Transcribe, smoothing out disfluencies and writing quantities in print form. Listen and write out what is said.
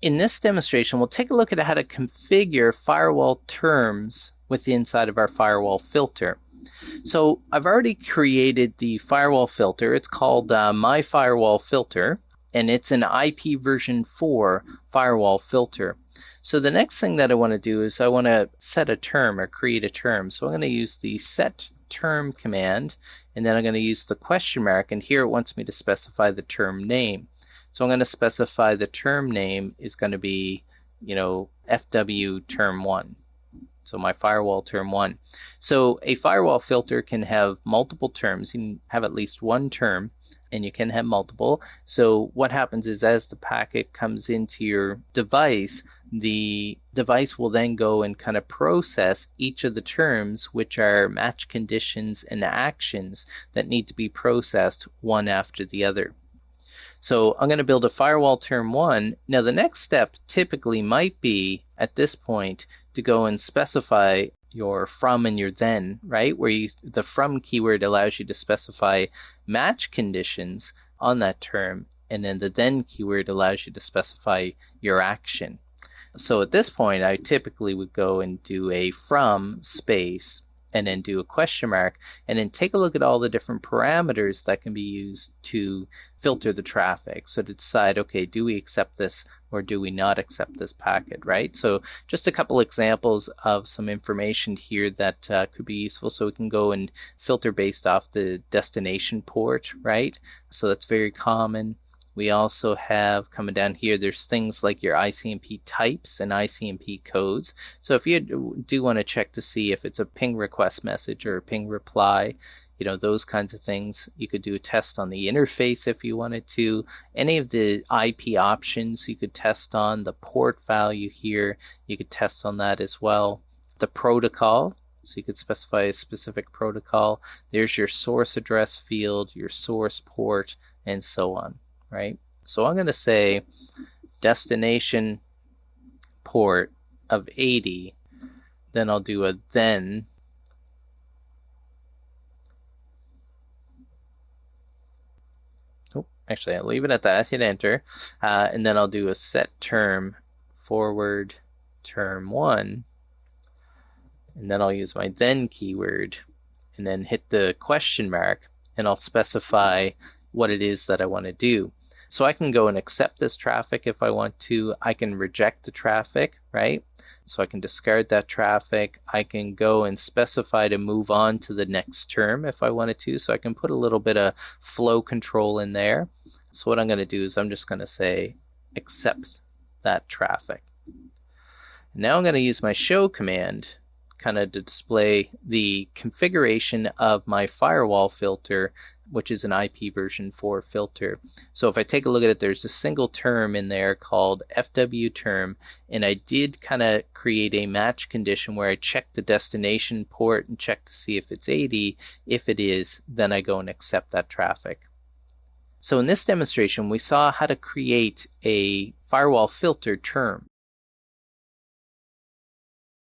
In this demonstration, we'll take a look at how to configure firewall terms with the inside of our firewall filter. So I've already created the firewall filter. It's called My Firewall Filter, and it's an IP version 4 firewall filter. So the next thing that I want to do is I want to set a term or create a term. So I'm going to use the set term command, and then I'm going to use the question mark, and here it wants me to specify the term name. So I'm going to specify the term name is going to be, FW term 1. So my firewall term 1. So a firewall filter can have multiple terms. You can have at least one term, and you can have multiple. So what happens is as the packet comes into your device, the device will then go and kind of process each of the terms, which are match conditions and actions that need to be processed one after the other. So I'm going to build a firewall term 1. Now the next step typically might be at this point to go and specify your from and your then, right? Where the from keyword allows you to specify match conditions on that term, and then the then keyword allows you to specify your action. So at this point, I typically would go and do a from space and then do a question mark, and then take a look at all the different parameters that can be used to filter the traffic. So to decide, okay, do we accept this or do we not accept this packet, right? So just a couple examples of some information here that could be useful. So we can go and filter based off the destination port, right? So that's very common. We also have coming down here, there's things like your ICMP types and ICMP codes. So if you do want to check to see if it's a ping request message or a ping reply, those kinds of things, you could do a test on the interface if you wanted to. Any of the IP options you could test on, the port value here, you could test on that as well. The protocol, so you could specify a specific protocol. There's your source address field, your source port, and so on. Right? So I'm going to say destination port of 80, then I'll do a then, actually I'll leave it at that, hit enter, and then I'll do a set term forward term 1, and then I'll use my then keyword, and then hit the question mark, and I'll specify what it is that I want to do. So I can go and accept this traffic if I want to. I can reject the traffic, right? So I can discard that traffic. I can go and specify to move on to the next term if I wanted to. So I can put a little bit of flow control in there. So what I'm going to do is I'm just going to say accept that traffic. Now I'm going to use my show command kind of to display the configuration of my firewall filter, which is an IP version 4 filter. So if I take a look at it, there's a single term in there called FW term, and I did kind of create a match condition where I check the destination port and check to see if it's 80. If it is, then I go and accept that traffic. So in this demonstration, we saw how to create a firewall filter term.